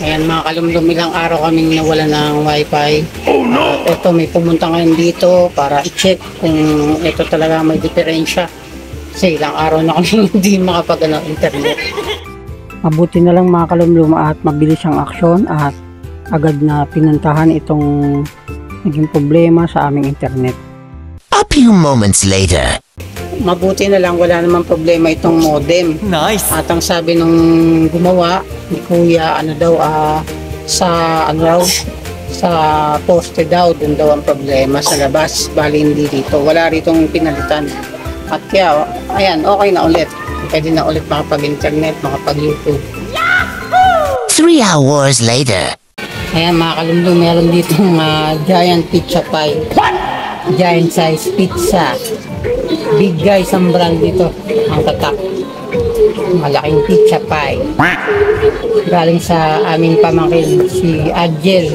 Ayan mga kalumlum, ilang araw kaming nawala ng wifi. Oh no! Ito, may pumunta ngayon dito para i-check kung ito talaga may diferensya. Kasi ilang araw na kami hindi internet. Mabuti na lang mga kalumlum at mabilis ang aksyon at agad na pinuntahan itong naging problema sa aming internet. A few moments later. Mabuti na lang wala namang problema itong modem. Nice. At ang sabi nung gumawa ni Kuya, sa poste daw, dun daw ang problema sa labas, bali hindi dito. Wala ritong pinalitan. At kaya, ayan, okay na ulit. Pwede na ulit makapag-internet, makapag-YouTube. 3 hours later. Ayan mga kalumlum, meron ditong giant pizza pie. Giant size pizza. Big guys ang brand dito. Ang tatak. Malaking pizza pie. Galing sa aming pamangkin si Adjel.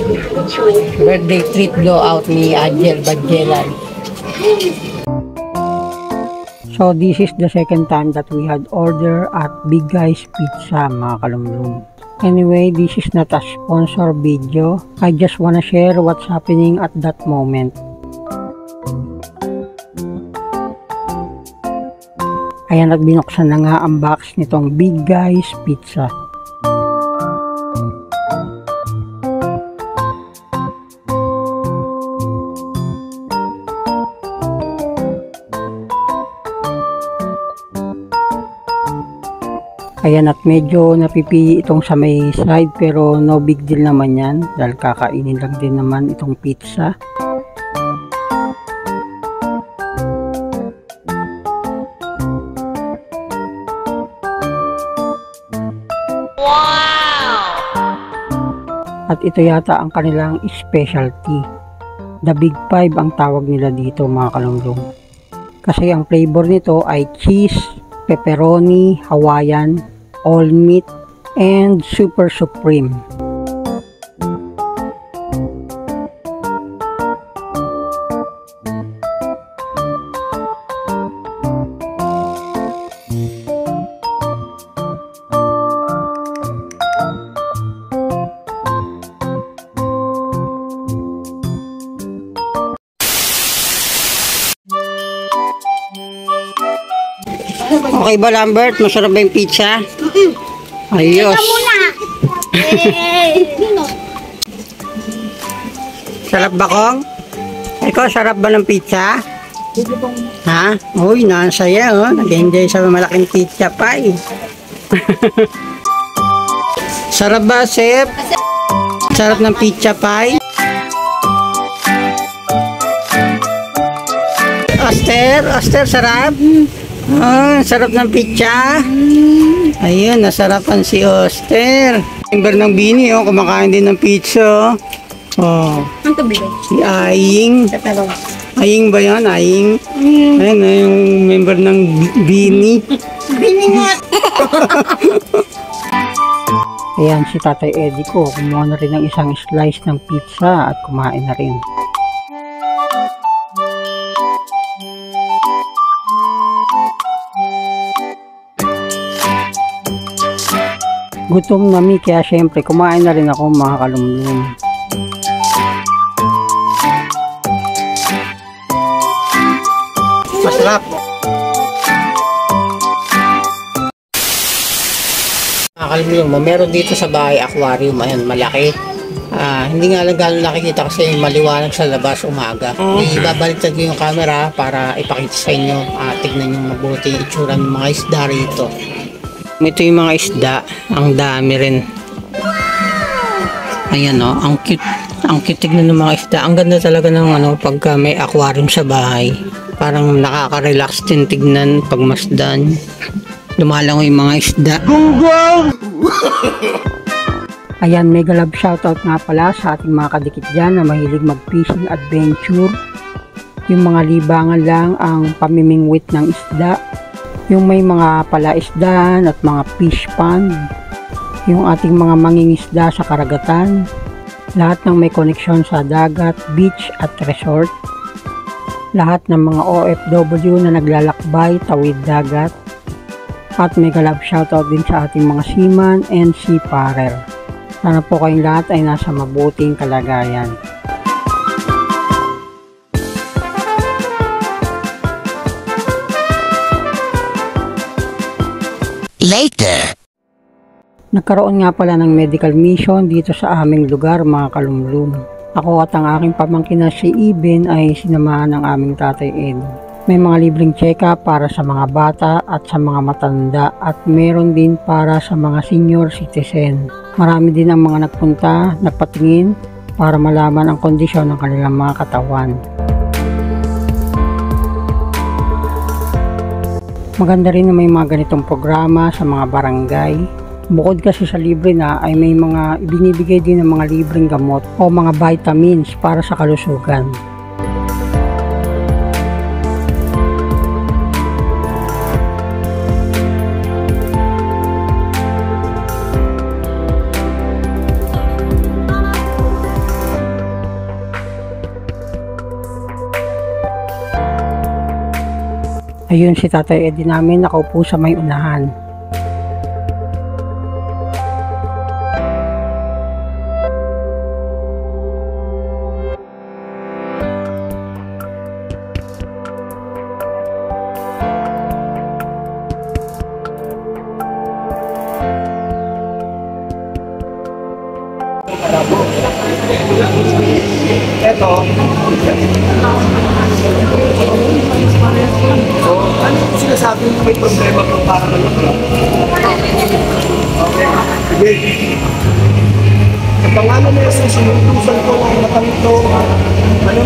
Birthday treat blowout ni Adjel Badjelan. So this is the second time that we had order at Big Guys Pizza mga kalumlum. Anyway, this is not a sponsor video. I just wanna share what's happening at that moment. Ayan at binuksan na nga ang box nitong Big Guys Pizza. Ayan at medyo napipi itong sa may side pero no big deal naman yan dahil kakainin lang din naman itong pizza. At ito yata ang kanilang specialty. The Big Five ang tawag nila dito mga kalumlum. Kasi ang flavor nito ay cheese, pepperoni, Hawaiian, all meat, and super supreme. Okay ba Lambert? Masarap ba yung pizza? Ayos. Sarap ba kong? Ikaw, sarap ba ng pizza? Ha? Uy, nasaya oh. Nag-enjoy sa malaking pizza pie. Sarap ba, Sep? Sarap ng pizza pie? Aster, sarap? Sarap ng pizza. Ayun, nasarapan si Oster. Member ng Bini, kumakain din ng pizza. Si Aying. Aying ba yan? Aying? Ayun, yung member ng Bini. Bini nga. Ayan, si Tatay Eddie ko. Kumuha na rin ng isang slice ng pizza at kumain na rin. Gutom nami kaya syempre kumain na rin ako mga kalumlum. Masarap. Mga kalumlum, meron dito sa bahay aquarium. Ayan, malaki. Hindi nga lang gano'n nakikita kasi maliwanag sa labas umaga. Ibabaliktad ko yung camera para ipakita sa inyo. Tignan nyo mabuti yung itsura ng mga isda rito. Ito yung mga isda, ang dami rin. Ayan o, ang cute. Ang cute tignan ng mga isda. Ang ganda talaga ng pagka may aquarium sa bahay. Parang nakaka-relax din tignan pag masdan. Lumalangoy yung mga isda. Gunggong! Ayan, mega love shoutout nga pala sa ating mga kadikit dyan na mahilig mag-fishing adventure. Yung mga libangan lang ang pamimingwit ng isda. Yung may mga palaisdaan at mga fish pond, yung ating mga mangingisda sa karagatan, lahat ng may koneksyon sa dagat, beach at resort, lahat ng mga OFW na naglalakbay tawid dagat, at mega love shoutout din sa ating mga seaman and seafarer. Sana po kayong lahat ay nasa mabuting kalagayan. Later. Nagkaroon nga pala ng medical mission dito sa aming lugar mga kalumlum. Ako at ang aking pamangkin na si Iben ay sinamahan ng aming tatay Ed. May mga libreng check-up para sa mga bata at sa mga matanda at meron din para sa mga senior citizen. Marami din ang mga nagpunta, nagpatingin para malaman ang kondisyon ng kanilang mga katawan. Maganda rin na may mga ganitong programa sa mga barangay. Bukod kasi sa libre na ay may mga ibinibigay din ng mga libreng gamot o mga vitamins para sa kalusugan. Ayun si Tatay Eddie namin nakaupo sa may unahan. Ito. So, ano sinasabi mo may problema kung parang ano? Okay. Sige. Sa pangalan na yung sinutusan ko ng matang ito, ano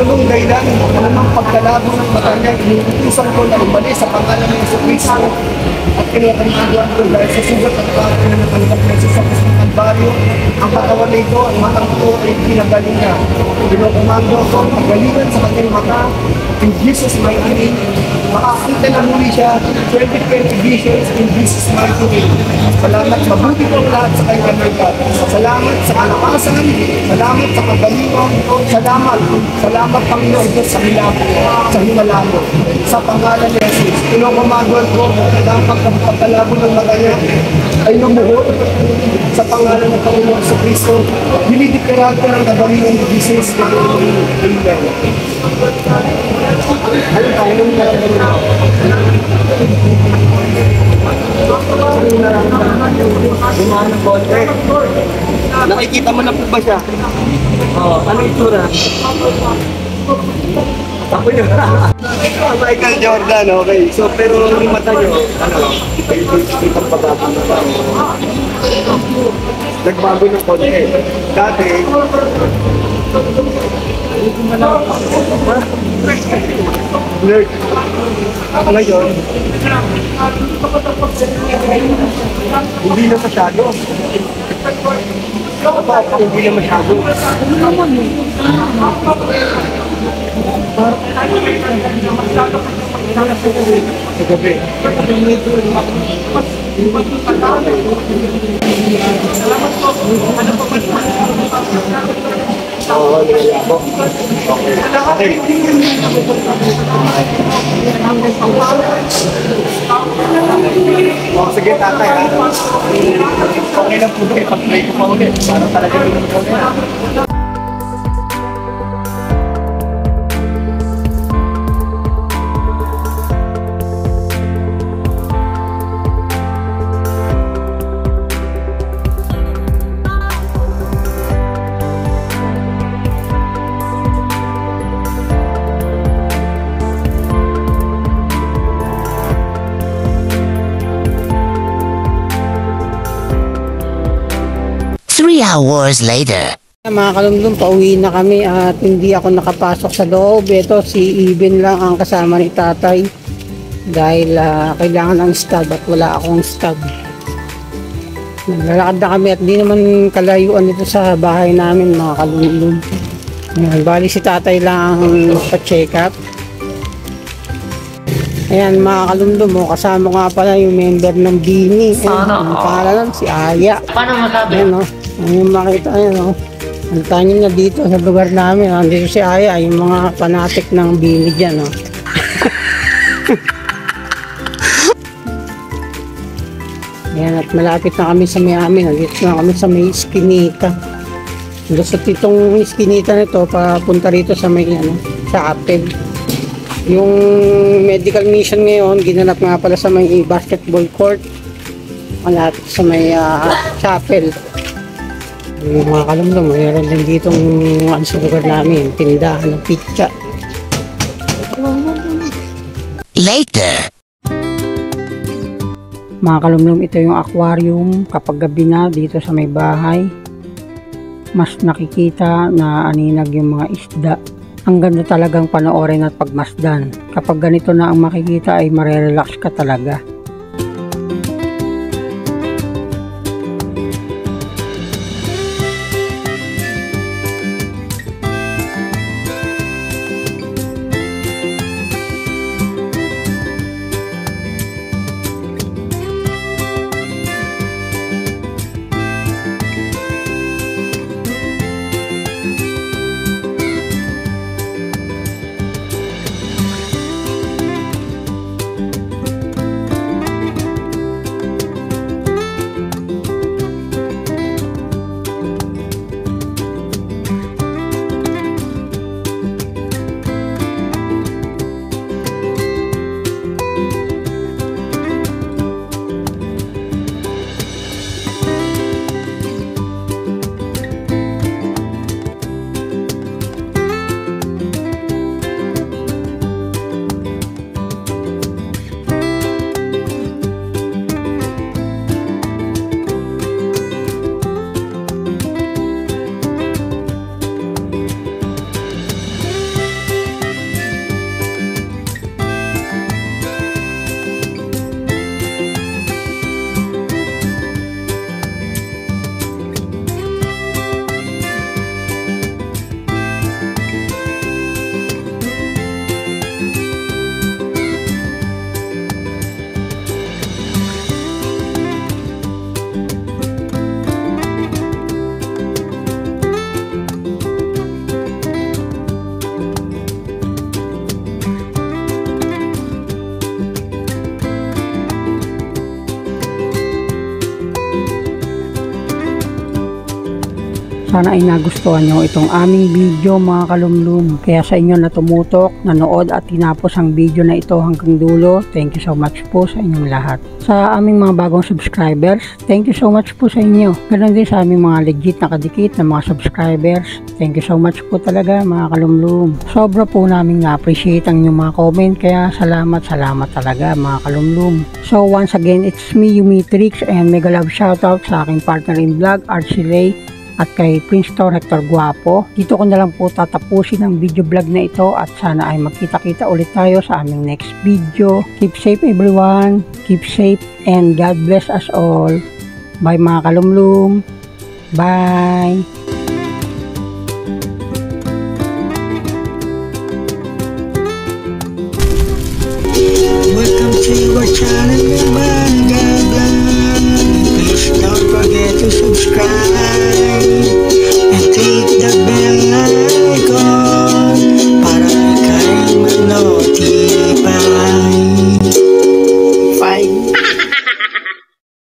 nung dahilan, ano nung pagkalabo ng matang niya, inutusan ko na umalis sa pangalan ng Yesu Cristo at kinakalimutan ko dahil sa sugat at bakit na natanggap na sa Kalbaryo, ang katawan na ito, ang matang ito ay pinagaling niya. Kinukumando ako, pagalingan sa kanyang mata, in Jesus' mighty name, makakita na muli siya, 2020 visions in Jesus' mighty name. Salamat, mabuti po ang lahat sa kanyang merkat. Salamat sa kalakasan, salamat sa kagalingan, salamat Panginoon Diyos sa himalago, sa pangalan ni Jesus. Kinukumando ko, ang pagkakalabo ng mata niya ay lumuhod sa pangalan ng Panginoon sa Kristo. Dinidikirahan ko ng kagalingan ni Jesus. Amen. Ano tayo nung nararamdaman? Bumaan ng konti. Nakikita mo na po ba siya? Oo. Ano itsura? Ako yun. Michael Jordan, okay. So, pero yung mata nyo, may kitang pagbago na ba? Nagbago ng konti. Dati, blurred. Ngayon, hindi na masyado. Hindi na masyado. Sa gabi. Oo, nilala ko. Okay. Oh, sige tatay ha. Okay lang po kayo pag-play ko pa ulit. Parang talaga yun po na. 3 hours later. Mga kalumlum, pauwi na kami at hindi ako nakapasok sa loob. Ito si Iben lang ang kasama ni tatay dahil kailangan ng stud at wala akong stud. Naglalakad na kami at di naman kalayuan ito sa bahay namin mga kalumlum. Bali si tatay lang ang pa-check up. Ayan mga kalumlum, kasama nga pala yung member ng Bini. Ang pangalan si Aya. Paano masabi? Ayan o, yung makita ayan o. Ang tanyo na dito sa lugar namin, dito si Aya, yung mga fanatic ng Bini dyan, no? Ayan, at malapit na kami sa may amin. Nandito na kami sa may Eskinita. Lusot itong Eskinita nito, papunta rito sa may sa Apple. Yung medical mission ngayon, ginanap nga pala sa may basketball court. Malapit sa may chapel. Yung mga kalumdum, mayroon din ditong sa lugar namin, tindahan ng pizza. Later. Mga kalumdum, ito yung aquarium. Kapag gabi na dito sa may bahay, mas nakikita na aninag yung mga isda. Ang ganda talagang panoorin at pagmasdan. Kapag ganito na ang makikita ay marerelax ka talaga. Sana ay nagustuhan nyo itong aming video mga kalumlum. Kaya sa inyo na tumutok, nanood at tinapos ang video na ito hanggang dulo, thank you so much po sa inyong lahat. Sa aming mga bagong subscribers, thank you so much po sa inyo. Ganon din sa aming mga legit na kadikit na mga subscribers, thank you so much po talaga mga kalumlum. Sobra po namin na-appreciate ang inyong mga comment, kaya salamat talaga mga kalumlum. So once again, it's me, Yumitrix, and mega love shoutout sa aking partner in vlog, Archie at kay Prince Tor Hector Guapo. Dito ko na lang po tatapusin ang video vlog na ito at sana ay magkita-kita ulit tayo sa aming next video. Keep safe everyone, keep safe and God bless us all. Bye mga kalumlum. Bye. Welcome to our channel.